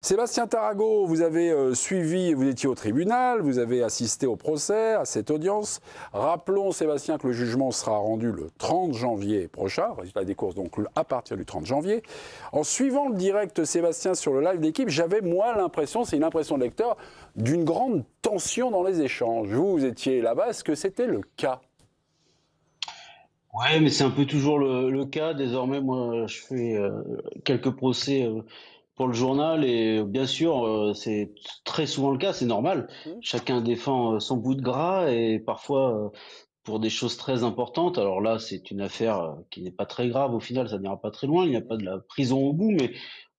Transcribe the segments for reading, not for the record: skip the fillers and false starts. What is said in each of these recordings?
Sébastien Tarago, vous avez suivi, vous étiez au tribunal, vous avez assisté au procès, à cette audience. Rappelons, Sébastien, que le jugement sera rendu le 30 janvier prochain, résultat des courses donc à partir du 30 janvier. En suivant le direct, Sébastien, sur le live d'équipe, j'avais moi l'impression, c'est une impression de lecteur, d'une grande tension dans les échanges. Vous étiez là-bas, est-ce que c'était le cas? Ouais, mais c'est un peu toujours le cas. Désormais, moi, je fais quelques procès pour le journal et bien sûr, c'est très souvent le cas, c'est normal. Hmm. Chacun défend son bout de gras et parfois pour des choses très importantes. Alors là, c'est une affaire qui n'est pas très grave au final, ça n'ira pas très loin, il n'y a pas de la prison au bout, mais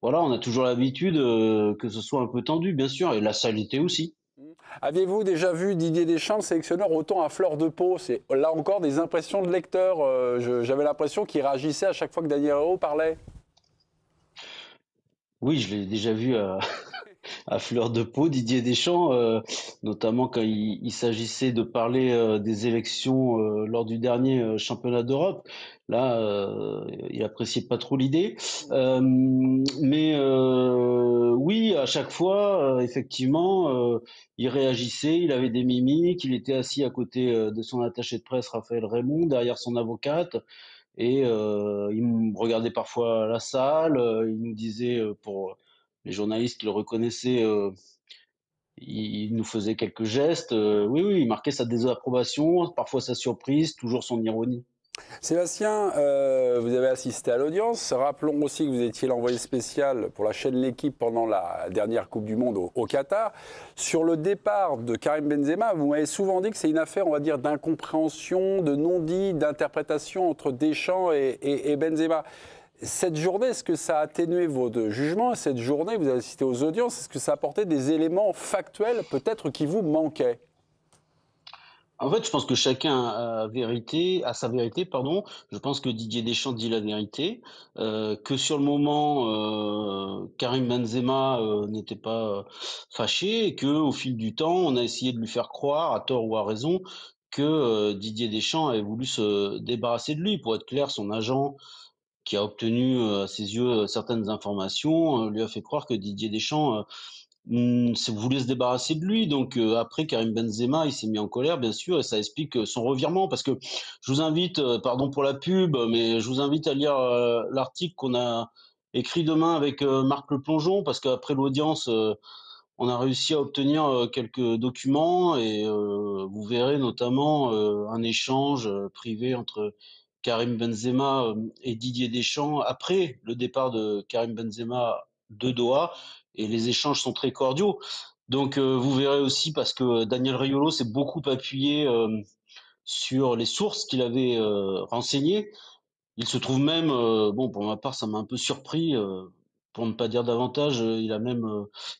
voilà, on a toujours l'habitude que ce soit un peu tendu, bien sûr, et la saleté aussi. Aviez-vous déjà vu Didier Deschamps, le sélectionneur, autant à fleur de peau? C'est là encore des impressions de lecteur. J'avais l'impression qu'il réagissait à chaque fois que Daniel Hero parlait. Oui, je l'ai déjà vu à fleur de peau, Didier Deschamps, notamment quand il s'agissait de parler des élections lors du dernier championnat d'Europe. Là, il appréciait pas trop l'idée. Oui, à chaque fois, effectivement, il réagissait, il avait des mimiques, il était assis à côté de son attaché de presse, Raphaël Raymond, derrière son avocate. Et il me regardait parfois à la salle, il nous disait, pour les journalistes qui le reconnaissaient, il nous faisait quelques gestes. Oui, oui, il marquait sa désapprobation, parfois sa surprise, toujours son ironie. Sébastien, vous avez assisté à l'audience. Rappelons aussi que vous étiez l'envoyé spécial pour la chaîne L'équipe pendant la dernière Coupe du Monde au Qatar. Sur le départ de Karim Benzema, vous m'avez souvent dit que c'est une affaire, on va dire, d'incompréhension, de non-dit, d'interprétation entre Deschamps et Benzema. Cette journée, est-ce que ça a atténué votre jugement? Cette journée, vous avez assisté aux audiences, est-ce que ça a apporté des éléments factuels peut-être qui vous manquaient? En fait, je pense que chacun a sa vérité, pardon. Je pense que Didier Deschamps dit la vérité, que sur le moment, Karim Benzema n'était pas fâché et que au fil du temps, on a essayé de lui faire croire, à tort ou à raison, que Didier Deschamps avait voulu se débarrasser de lui. Pour être clair, son agent, qui a obtenu à ses yeux certaines informations, lui a fait croire que Didier Deschamps voulait se débarrasser de lui. Donc après, Karim Benzema, il s'est mis en colère, bien sûr, et ça explique son revirement. Parce que je vous invite, pardon pour la pub, mais je vous invite à lire l'article qu'on a écrit demain avec Marc Le Plongeon, parce qu'après l'audience, on a réussi à obtenir quelques documents et vous verrez notamment un échange privé entre Karim Benzema et Didier Deschamps après le départ de Karim Benzema de Doha, et les échanges sont très cordiaux. Donc vous verrez aussi, parce que Daniel Riolo s'est beaucoup appuyé sur les sources qu'il avait renseignées. Il se trouve même, bon, pour ma part, ça m'a un peu surpris, pour ne pas dire davantage, il a même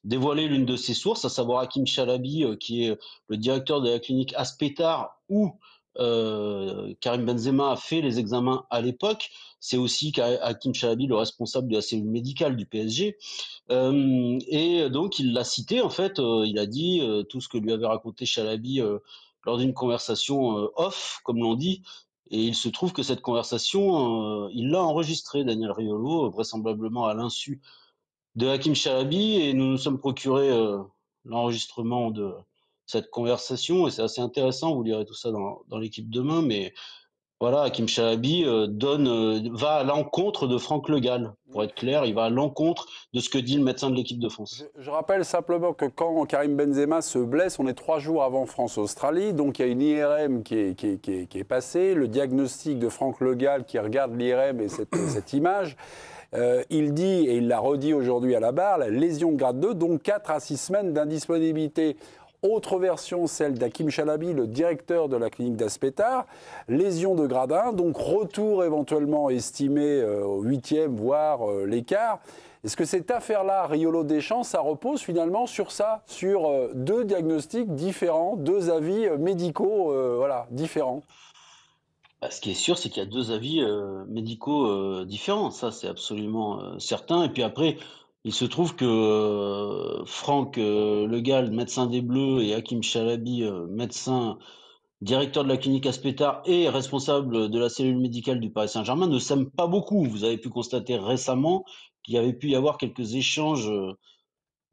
dévoilé l'une de ses sources, à savoir Hakim Chalabi, qui est le directeur de la clinique Aspetar, où Karim Benzema a fait les examens à l'époque. C'est aussi Hakim Chalabi, le responsable de la cellule médicale du PSG. Et donc, il l'a cité, en fait, il a dit tout ce que lui avait raconté Chalabi lors d'une conversation off, comme l'on dit. Et il se trouve que cette conversation, il l'a enregistrée, Daniel Riolo, vraisemblablement à l'insu de Hakim Chalabi, et nous nous sommes procuré l'enregistrement de cette conversation, et c'est assez intéressant, vous lirez tout ça dans l'équipe demain, mais voilà, Hakim Chalabi va à l'encontre de Franck Le Gall, pour être clair, il va à l'encontre de ce que dit le médecin de l'équipe de France. Je rappelle simplement que quand Karim Benzema se blesse, on est 3 jours avant France-Australie, donc il y a une IRM qui est passée, le diagnostic de Franck Le Gall qui regarde l'IRM et cette image. Il dit, et il l'a redit aujourd'hui à la barre, la lésion de grade 2, donc 4 à 6 semaines d'indisponibilité. Autre version, celle d'Hakim Chalabi, le directeur de la clinique d'Aspetar, lésion de grade 1, donc retour éventuellement estimé au 8e, voire l'écart. Est-ce que cette affaire-là, Riolo-Deschamps, ça repose finalement sur ça, sur deux diagnostics différents, deux avis médicaux voilà, différents? Bah, ce qui est sûr, c'est qu'il y a deux avis médicaux différents, ça c'est absolument certain. Et puis après, il se trouve que Franck Le Gall, médecin des Bleus, et Hakim Chalabi, médecin directeur de la clinique Aspetar et responsable de la cellule médicale du Paris Saint-Germain, ne s'aiment pas beaucoup. Vous avez pu constater récemment qu'il y avait pu y avoir quelques échanges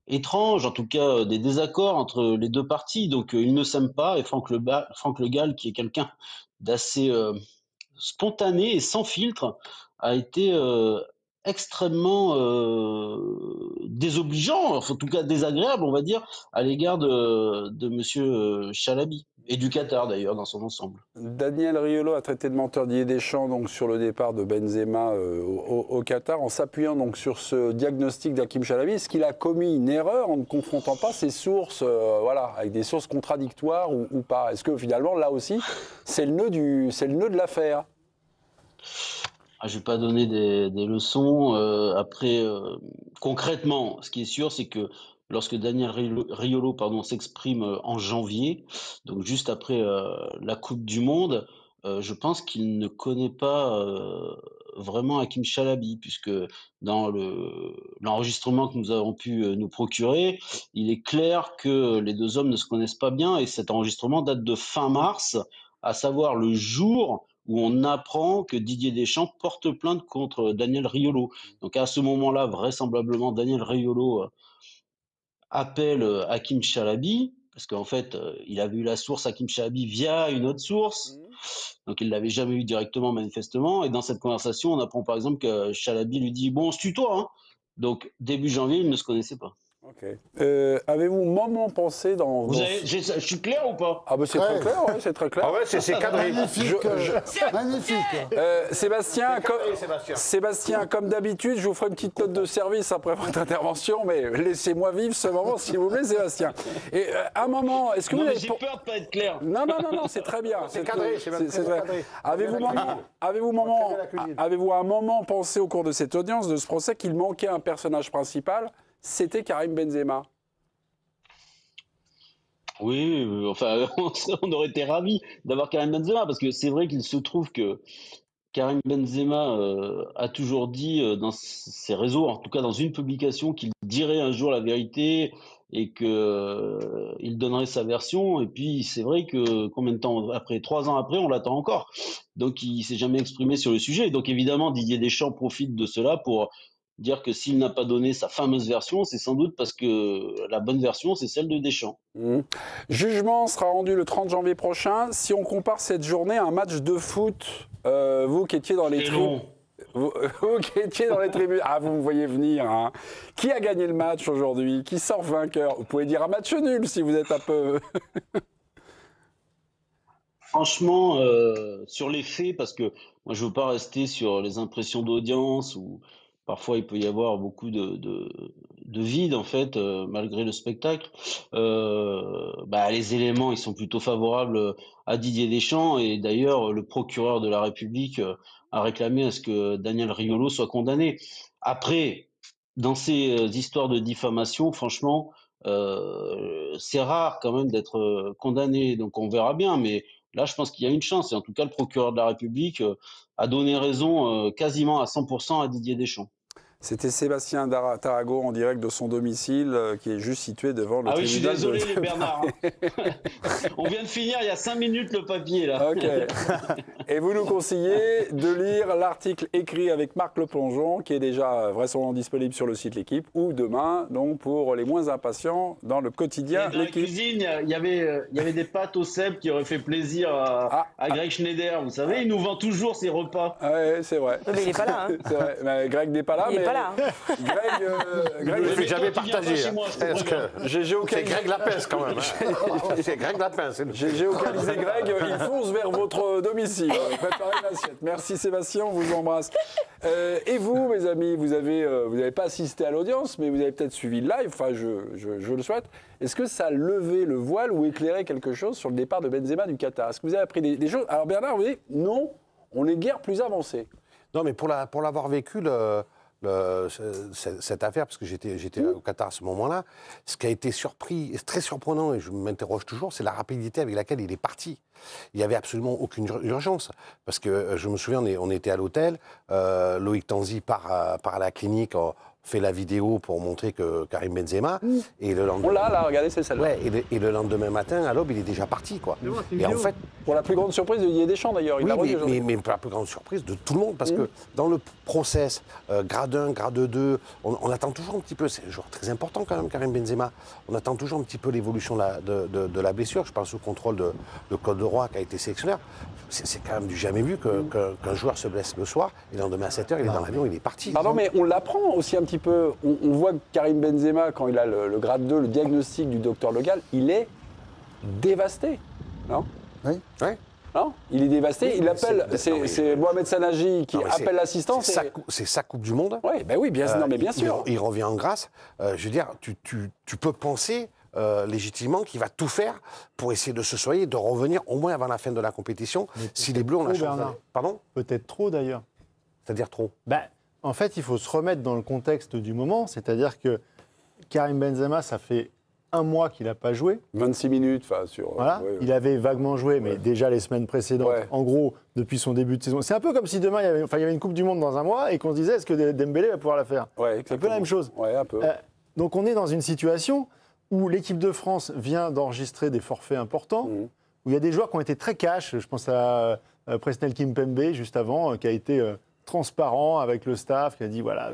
étranges, en tout cas des désaccords entre les deux parties. Donc ils ne s'aiment pas et Franck Le Gall, qui est quelqu'un d'assez spontané et sans filtre, a été extrêmement désobligeant, enfin, en tout cas désagréable, on va dire, à l'égard de Monsieur Chalabi et du Qatar d'ailleurs dans son ensemble. Daniel Riolo a traité de menteur Didier Deschamps donc, sur le départ de Benzema au Qatar, en s'appuyant donc sur ce diagnostic d'Hakim Chalabi. Est-ce qu'il a commis une erreur en ne confrontant pas ses sources, voilà, avec des sources contradictoires ou pas? Est-ce que finalement, là aussi, c'est le nœud de l'affaire? Je ne vais pas donner des leçons. Après, concrètement, ce qui est sûr, c'est que lorsque Daniel Riolo pardon, s'exprime en janvier, donc juste après la Coupe du Monde, je pense qu'il ne connaît pas vraiment Hakim Chalabi, puisque dans l'enregistrement que nous avons pu nous procurer, il est clair que les deux hommes ne se connaissent pas bien, et cet enregistrement date de fin mars, à savoir le jour où on apprend que Didier Deschamps porte plainte contre Daniel Riolo. Donc à ce moment-là, vraisemblablement, Daniel Riolo appelle Hakim Chalabi, parce qu'en fait, il avait eu la source Hakim Chalabi via une autre source, donc il ne l'avait jamais eu directement, manifestement. Et dans cette conversation, on apprend par exemple que Chalabi lui dit « Bon, on se tutoie, hein ». Donc début janvier, ils ne se connaissaient pas. Ok. Avez-vous un moment pensé dans... Je suis clair ou pas? Ah ben c'est très clair, ouais, c'est très clair. Ah ouais, c'est cadré. Magnifique, magnifique. Sébastien, Sébastien, comme d'habitude, je vous ferai une petite note de service après votre intervention, mais laissez-moi vivre ce moment, s'il vous plaît, Sébastien. Et un moment, est-ce que Non, vous mais avez... j'ai peur de pas être clair. Non, c'est très bien. C'est cadré, c'est même très vrai. cadré. Avez-vous un moment pensé au cours de cette audience, de ce procès, qu'il manquait un personnage principal? C'était Karim Benzema. Oui, enfin, on aurait été ravis d'avoir Karim Benzema, parce que c'est vrai qu'il se trouve que Karim Benzema a toujours dit dans ses réseaux, en tout cas dans une publication, qu'il dirait un jour la vérité et qu'il donnerait sa version. Et puis c'est vrai que combien de temps après, 3 ans après, on l'attend encore. Donc il s'est jamais exprimé sur le sujet. Donc évidemment, Didier Deschamps profite de cela pour dire que s'il n'a pas donné sa fameuse version, c'est sans doute parce que la bonne version, c'est celle de Deschamps. Jugement sera rendu le 30 janvier prochain. Si on compare cette journée à un match de foot, vous qui étiez dans les tribunes... Vous qui étiez dans les tribunes, vous me voyez venir. Hein. Qui a gagné le match aujourd'hui? Qui sort vainqueur? Vous pouvez dire un match nul si vous êtes un peu... Franchement, sur les faits, parce que moi je veux pas rester sur les impressions d'audience où parfois il peut y avoir beaucoup de vide en fait, malgré le spectacle. Les éléments ils sont plutôt favorables à Didier Deschamps, et d'ailleurs le procureur de la République a réclamé à ce que Daniel Riolo soit condamné. Après, dans ces histoires de diffamation, franchement, c'est rare quand même d'être condamné, donc on verra bien, mais là, je pense qu'il y a une chance. Et en tout cas, le procureur de la République a donné raison quasiment à 100% à Didier Deschamps. C'était Sébastien Tarago en direct de son domicile, qui est juste situé devant le tribunal. Je suis désolé, Bernard. On vient de finir il y a 5 minutes le papier, là. Ok. Et vous nous conseillez de lire l'article écrit avec Marc Le Plongeon, qui est déjà vraisemblablement disponible sur le site L'Équipe, ou demain, donc pour les moins impatients, dans le quotidien L'Équipe. Dans la cuisine, il y avait des pâtes au cèpe qui auraient fait plaisir à Greg Schneider. Vous savez, il nous vend toujours ses repas. Oui, c'est vrai. Mais il n'est pas là. Hein. C'est vrai. Mais Greg n'est pas là. Il n'est pas là. Greg, je ne l'ai jamais partagé. C'est Greg Lapince quand même. C'est Greg Lapince. J'ai géocalisé Greg. Il fonce vers votre domicile. Préparez l'assiette. Merci Sébastien, on vous embrasse. Et vous, mes amis, vous n'avez pas assisté à l'audience, mais vous avez peut-être suivi le live. Enfin, je le souhaite. Est-ce que ça a levé le voile ou éclairé quelque chose sur le départ de Benzema du Qatar? Est-ce que vous avez appris des choses? Alors Bernard, vous dites non, on n'est guère plus avancé. Non, mais pour l'avoir vécu, cette affaire, parce que j'étais au Qatar à ce moment-là, ce qui a été très surprenant, et je m'interroge toujours, c'est la rapidité avec laquelle il est parti. Il n'y avait absolument aucune urgence, parce que je me souviens, on était à l'hôtel, Loïc Tanzi part à la clinique, fait la vidéo pour montrer que Karim Benzema. Et le On l'a là, regardez, c'est celle-là. Ouais, et le lendemain matin, à l'aube, il est déjà parti, quoi. Et en fait, Pour la plus grande surprise de Didier Deschamps d'ailleurs, il l'a redit aujourd'hui. mais pour la plus grande surprise de tout le monde, parce que dans le process, grade 1, grade 2, on attend toujours un petit peu, c'est un joueur très important quand même, Karim Benzema, on attend toujours un petit peu l'évolution de la blessure. Je pense au contrôle de Claude Leroy qui a été sélectionneur. C'est quand même du jamais vu qu'un joueur se blesse le soir et le lendemain à 7h, il est dans l'avion, il est parti. Pardon, mais on l'apprend aussi un petit peu. On voit que Karim Benzema, quand il a le grade 2, le diagnostic du docteur Le Gall, il est dévasté. Non? Oui. Ouais. Non, il est dévasté. Il appelle. C'est Mohamed Sanaji qui appelle l'assistance. C'est sa Coupe du Monde. Oui, ben oui, bien, non, mais bien sûr. Il revient en grâce. Je veux dire, tu peux penser légitimement qu'il va tout faire pour essayer de se soigner, de revenir au moins avant la fin de la compétition. Si les Bleus ont la chance. Pardon? Peut-être trop d'ailleurs. C'est-à-dire trop. En fait, il faut se remettre dans le contexte du moment. C'est-à-dire que Karim Benzema, ça fait un mois qu'il n'a pas joué. 26 minutes, enfin, sur. Voilà. Il avait vaguement joué, mais déjà les semaines précédentes, en gros, depuis son début de saison. C'est un peu comme si demain, il y avait une Coupe du Monde dans un mois et qu'on se disait, est-ce que Dembélé va pouvoir la faire? C'est un peu la même chose. Ouais, un peu. Donc on est dans une situation où l'équipe de France vient d'enregistrer des forfaits importants, où il y a des joueurs qui ont été très cash. Je pense à Presnel Kimpembe, juste avant, qui a été transparent avec le staff, qui a dit, voilà,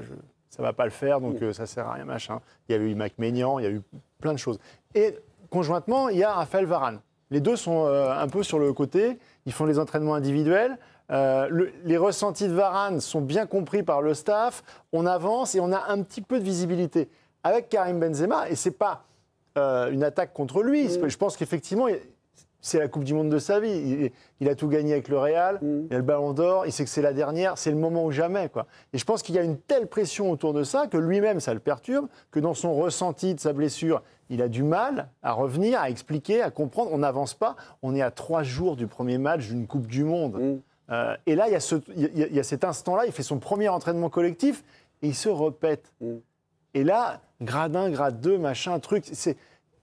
ça ne va pas le faire, donc ça ne sert à rien, machin. Il y a eu Mac Maignan, il y a eu plein de choses. Et conjointement, il y a Raphaël Varane. Les deux sont un peu sur le côté, ils font les entraînements individuels. Les ressentis de Varane sont bien compris par le staff, on avance et on a un petit peu de visibilité. Avec Karim Benzema, et ce n'est pas une attaque contre lui, je pense qu'effectivement, c'est la Coupe du Monde de sa vie. Il a tout gagné avec le Real, il a le Ballon d'Or, il sait que c'est la dernière, c'est le moment ou jamais, quoi. Et je pense qu'il y a une telle pression autour de ça que lui-même, ça le perturbe, que dans son ressenti de sa blessure, il a du mal à revenir, à expliquer, à comprendre. On n'avance pas. On est à 3 jours du premier match d'une Coupe du Monde. Et là, il y a cet instant-là, il fait son premier entraînement collectif et il se répète. Et là, grade 1, grade 2, machin, truc, c'est...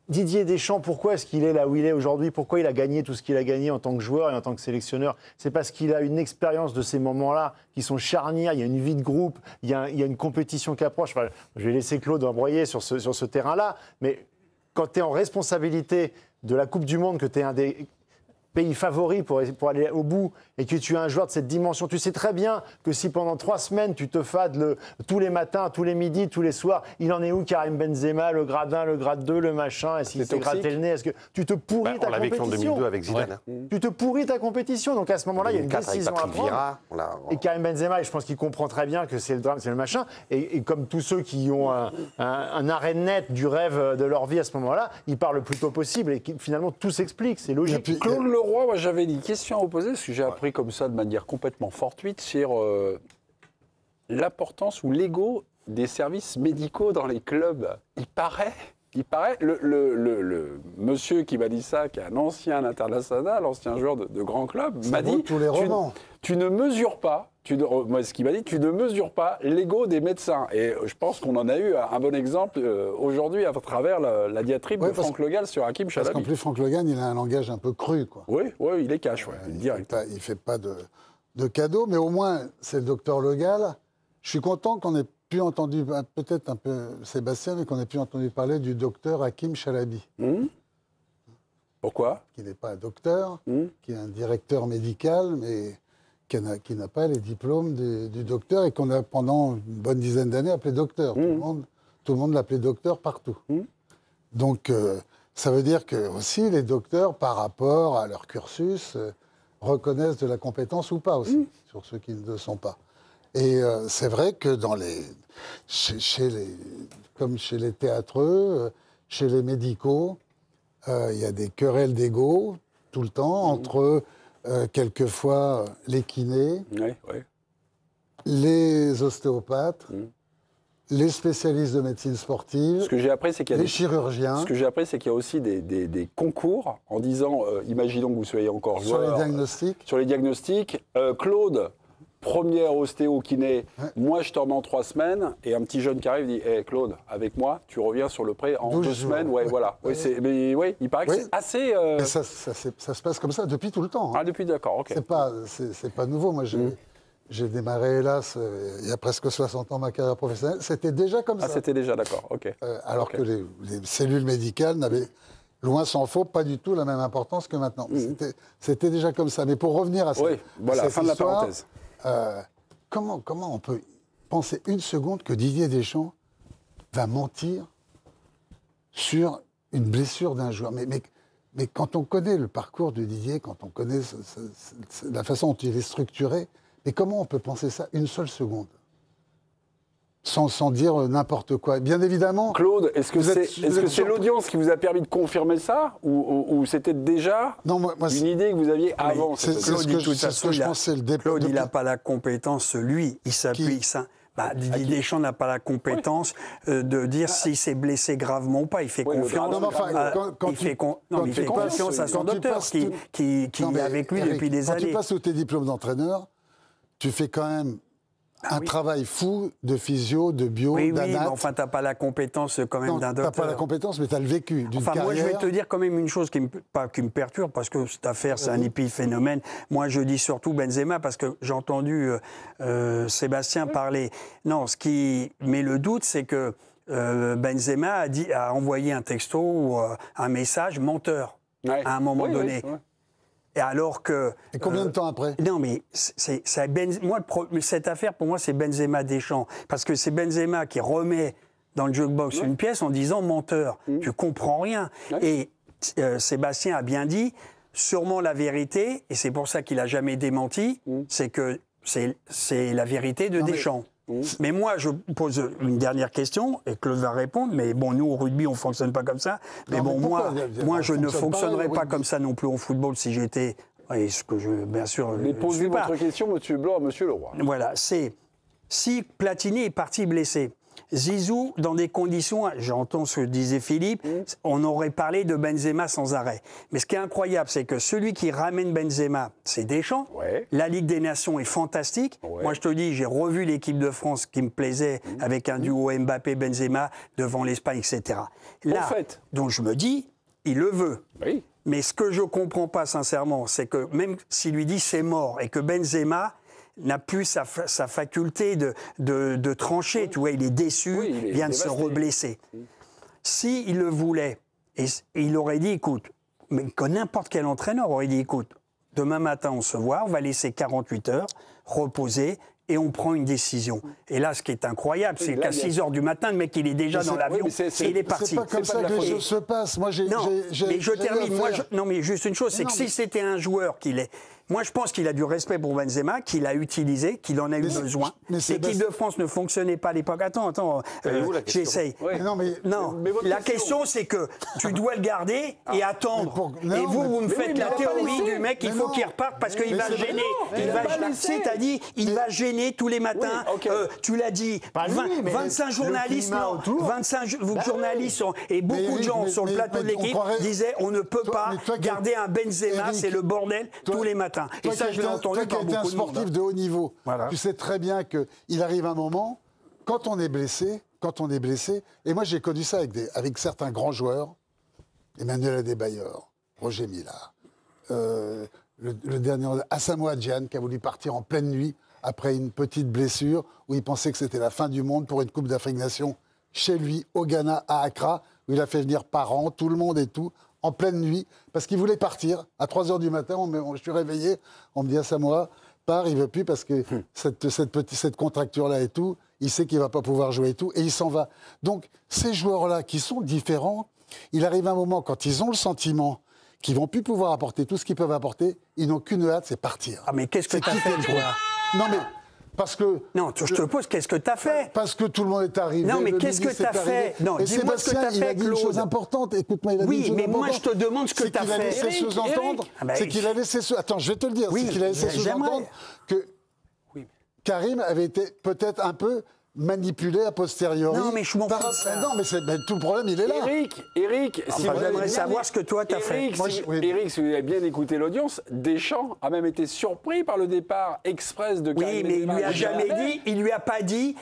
Didier Deschamps, pourquoi est-ce qu'il est là où il est aujourd'hui? Pourquoi il a gagné tout ce qu'il a gagné en tant que joueur et en tant que sélectionneur? C'est parce qu'il a une expérience de ces moments-là qui sont charnières. Il y a une vie de groupe, il y a une compétition qui approche. Enfin, je vais laisser Claude embroyer sur ce terrain-là. Mais quand tu es en responsabilité de la Coupe du Monde, que tu es un des pays favoris pour aller au bout et que tu es un joueur de cette dimension, tu sais très bien que si pendant 3 semaines tu te fades tous les matins, tous les midis, tous les soirs, il en est où Karim Benzema, le grade 1, le grade 2, le machin, est-ce qu'il s'est gratté le nez, est-ce que tu te pourris ta compétition? On l'a vécu en 2002 avec Zidane. Tu te pourris ta compétition, donc à ce moment-là, il y a une décision à prendre. Et Karim Benzema, je pense qu'il comprend très bien que c'est le drame, c'est le machin, et comme tous ceux qui ont un arrêt net du rêve de leur vie à ce moment-là, ils parlent le plus tôt possible et finalement tout s'explique, c'est logique. Claude Leroy, moi j'avais une question à vous poser, parce que j'ai appris comme ça de manière complètement fortuite sur l'importance ou l'ego des services médicaux dans les clubs. Il paraît, le monsieur qui m'a dit ça, qui est un ancien international, ancien joueur de grands clubs, m'a dit tous les romans. Tu ne mesures pas, moi ce qu'il m'a dit, tu ne mesures pas l'ego des médecins. Et je pense qu'on en a eu un bon exemple aujourd'hui à travers la diatribe de Franck Le Gall sur Hakim Chalabi. Parce qu'en plus, Franck Le Gall, il a un langage un peu cru, quoi. Oui, il est cash, il est direct. Il fait pas de cadeaux, mais au moins, c'est le docteur Le Gall. Je suis content qu'on ait pu entendu, peut-être un peu Sébastien, mais qu'on ait pu entendu parler du docteur Hakim Chalabi. Pourquoi? Qui n'est pas un docteur, qui est un directeur médical, mais qui n'a pas les diplômes du docteur et qu'on a pendant une bonne dizaine d'années appelé docteur. Tout le monde l'appelait docteur partout. Donc, ça veut dire que aussi les docteurs, par rapport à leur cursus, reconnaissent de la compétence ou pas aussi, sur ceux qui ne le sont pas. Et c'est vrai que comme chez les théâtreux, chez les médicaux, il y a des querelles d'ego tout le temps entre quelquefois les kinés, les ostéopathes, les spécialistes de médecine sportive, ce que j'ai appris, c'est qu'il y a les chirurgiens. Ce que j'ai appris, c'est qu'il y a aussi des concours en disant, imaginons que vous soyez encore joueur. Sur les diagnostics. Sur les diagnostics. Claude, première ostéo-kiné, moi je t'en en 3 semaines, et un petit jeune qui arrive dit hey, Claude, avec moi, tu reviens sur le prêt en 2 semaines. Voilà. Il paraît que c'est assez. Mais ça se passe comme ça depuis tout le temps. Ah, depuis, d'accord, ok. C'est pas nouveau. Moi, j'ai démarré, hélas, il y a presque 60 ans ma carrière professionnelle. C'était déjà comme ça. Ah, c'était déjà, d'accord, ok. Alors Ok. que les cellules médicales n'avaient, loin s'en faut, pas du tout la même importance que maintenant. C'était déjà comme ça. Mais pour revenir à, Oui, voilà, cette fin de la histoire, parenthèse. comment on peut penser une seconde que Didier Deschamps va mentir sur une blessure d'un joueur? Mais quand on connaît le parcours de Didier, quand on connaît la façon dont il est structuré, mais comment on peut penser ça une seule seconde sans dire n'importe quoi? Bien évidemment. Claude, est-ce que Vous êtes- c'est vous êtes surpris- l'audience qui vous a permis de confirmer ça ou c'était déjà Non, moi, une idée que vous aviez avant c'est cette ce audience que de toute c'est ce façon, que je il a- pense, c'est le dépôt. Claude, il n'a pas la compétence, lui, il s'appuie. Didier Deschamps n'a pas la compétence de dire si c'est blessé gravement ou pas. Il fait Oui, le confiance. gradement, Non, mais enfin, quand il fait, quand il fait tu confiance passes- à son quand tu docteur passes qui Non, mais est avec lui Eric, depuis des quand années. tu passes tous tes diplômes d'entraîneur, tu fais quand même un travail fou de physio, de bio, Oui, mais d'anat. enfin, tu n'as pas la compétence quand même Non, d'un tu n'as docteur. pas la compétence, mais tu as le vécu d'une Enfin, carrière. moi, je vais te dire quand même une chose qui me perturbe, parce que cette affaire, c'est un épiphénomène. Moi, je dis surtout Benzema, parce que j'ai entendu Sébastien parler. Non, ce qui met le doute, c'est que Benzema a envoyé un texto ou un message menteur Ouais. à un moment Oui, oui, donné. c'est vrai. Et alors que... Et combien de temps après? Non, mais moi, cette affaire, pour moi, c'est Benzema Deschamps. Parce que c'est Benzema qui remet dans le jukebox une pièce en disant menteur. Tu comprends rien. Ouais. Et Sébastien a bien dit, sûrement la vérité, et c'est pour ça qu'il n'a jamais démenti, c'est que c'est la vérité de Deschamps. Mais moi, je pose une dernière question, et Claude va répondre, mais bon, nous, au rugby, on ne fonctionne pas comme ça. Mais Non, bon, mais pourquoi moi, on je ne fonctionne pas, fonctionnerais le pas rugby. comme ça non plus au football si j'étais... Et ce que je, bien sûr, Mais je posez suis pas. votre question, monsieur Blanc, à monsieur Leroy. Voilà, c'est si Platini est parti blessé, Zizou, dans des conditions, j'entends ce que disait Philippe, on aurait parlé de Benzema sans arrêt. Mais ce qui est incroyable, c'est que celui qui ramène Benzema, c'est Deschamps. Ouais. La Ligue des Nations est fantastique. Ouais. Moi, je te dis, j'ai revu l'équipe de France qui me plaisait avec un duo Mbappé-Benzema devant l'Espagne, etc. Là, fait. donc je me dis, il le veut. Oui. Mais ce que je ne comprends pas sincèrement, c'est que même s'il lui dit c'est mort et que Benzema n'a plus sa faculté de trancher, tu vois, il est déçu, Oui, il est vient de se dévasté. reblesser. S'il le voulait, et il aurait dit, écoute, mais que n'importe quel entraîneur aurait dit, écoute, demain matin on se voit, on va laisser 48 heures, reposer, et on prend une décision. Et là, ce qui est incroyable, c'est là, qu'à il y a- 6 heures du matin, le mec, il est déjà Mais dans c'est- l'avion, oui, mais et il est parti. C'est pas comme C'est ça pas de que la les folie. choses se passent. Moi, Non, mais je termine. Non, mais juste une chose, c'est que non, si mais- c'était un joueur qu'il est... Moi, je pense qu'il a du respect pour Benzema, qu'il a utilisé, qu'il en a eu Mais c'est- besoin. mais c'est L'équipe de France ne fonctionnait pas à l'époque. Attends, où la question? j'essaye. Oui. Non, mais Non, Mais votre la question, c'est que tu dois le garder et attendre. Mais Et non, vous, mais- vous me mais faites oui, mais la il va pas théorie laisser. du mec, il Mais faut non. qu'il reparte parce qu'il Mais va c'est- gêner. non, Il il va, va pas laisser. c'est-à-dire, il va gêner tous les matins. Oui, ok. Tu l'as dit, Pas lui, mais 25 le journalistes, climat non, autour. 25 journalistes et beaucoup de Eric, gens mais- sur le mais- plateau de mais on l'équipe croirait- disaient on ne peut Toi- pas mais toi qui- garder un Benzema, Eric, c'est le bordel toi- tous les matins. Et Toi ça, qui je l'ai as été- entendu toi qui par as été un beaucoup de monde. sportif de haut niveau, Voilà. tu sais très bien qu'il arrive un moment, quand on est blessé, et moi j'ai connu ça avec certains grands joueurs, Emmanuel Adebayor, Roger Mila, le dernier, Asamoah Gyan, qui a voulu partir en pleine nuit après une petite blessure, où il pensait que c'était la fin du monde pour une Coupe d'Afrique Nation, chez lui, au Ghana, à Accra, où il a fait venir parents, tout le monde et tout, en pleine nuit, parce qu'il voulait partir. À 3 h du matin, je suis réveillé, on me dit Asamoah, part, il veut plus parce que cette contracture-là et tout, il sait qu'il ne va pas pouvoir jouer et tout, et il s'en va. Donc, ces joueurs-là qui sont différents, il arrive un moment, quand ils ont le sentiment qu'ils ne vont plus pouvoir apporter tout ce qu'ils peuvent apporter, ils n'ont qu'une hâte, c'est partir. Ah, mais qu'est-ce que C'est tu as quitter fait, le toi groupe. Non, mais parce que... Non, je te pose, qu'est-ce que tu as fait? Parce que tout le monde est arrivé. Non, mais le qu'est-ce midi que t'as s'est arrivé. fait? Non, Et dis-moi ce que Sébastien, t'as il a fait, dit une Claude. chose importante. Écoute-moi, il a dit Oui, une chose mais moi, importante. je te demande ce que C'est t'as qu'il a fait. laissé Eric, sous-entendre. Ah bah, C'est qu'il a laissé Attends, je vais te le dire. Oui, C'est qu'il a laissé j'aimerais. sous-entendre que Karim avait été peut-être un peu manipulé a posteriori. Non, mais je m'en par- fous de ça. Non, mais tout le problème, il est là. Eric, si Enfin, vous j'aimerais avez bien- savoir ce que toi, t'as fait. Eric, Moi, si, oui. Eric, si vous avez bien écouté l'audience, Deschamps a même été surpris par le départ express de Karim Oui, mais il Benzema. lui a jamais dit, il lui a pas dit,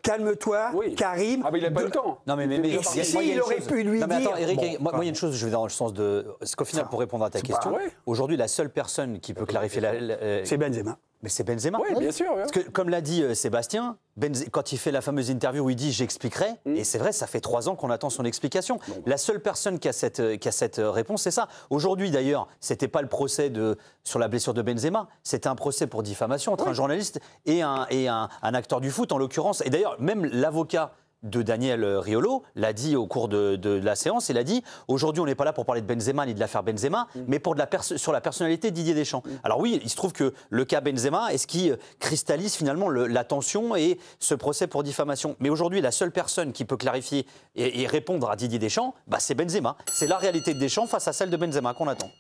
calme-toi, Oui. Karim. Ah, mais il n'a pas eu le temps. Non, mais Et si, il aurait pu lui non, mais dire. attends, Eric, Bon, moi, il y a une chose, je vais dans le sens de. Parce qu'au final, pour répondre à ta question, vrai. aujourd'hui, la seule personne qui peut clarifier C'est Benzema. Mais c'est Benzema. Oui, bien sûr. Parce que, comme l'a dit Sébastien, quand il fait la fameuse interview où il dit « j'expliquerai », et c'est vrai, ça fait 3 ans qu'on attend son explication. La seule personne qui a cette réponse, c'est ça. Aujourd'hui, d'ailleurs, ce n'était pas le procès sur la blessure de Benzema, c'était un procès pour diffamation entre un journaliste et un acteur du foot, en l'occurrence. Et d'ailleurs, même l'avocat de Daniel Riolo l'a dit au cours de la séance. Il a dit aujourd'hui on n'est pas là pour parler de Benzema ni de l'affaire Benzema, mais sur la personnalité de Didier Deschamps. Alors oui, il se trouve que le cas Benzema est ce qui cristallise finalement l'attention et ce procès pour diffamation. Mais aujourd'hui, la seule personne qui peut clarifier et répondre à Didier Deschamps, c'est Benzema. C'est la réalité de Deschamps face à celle de Benzema qu'on attend.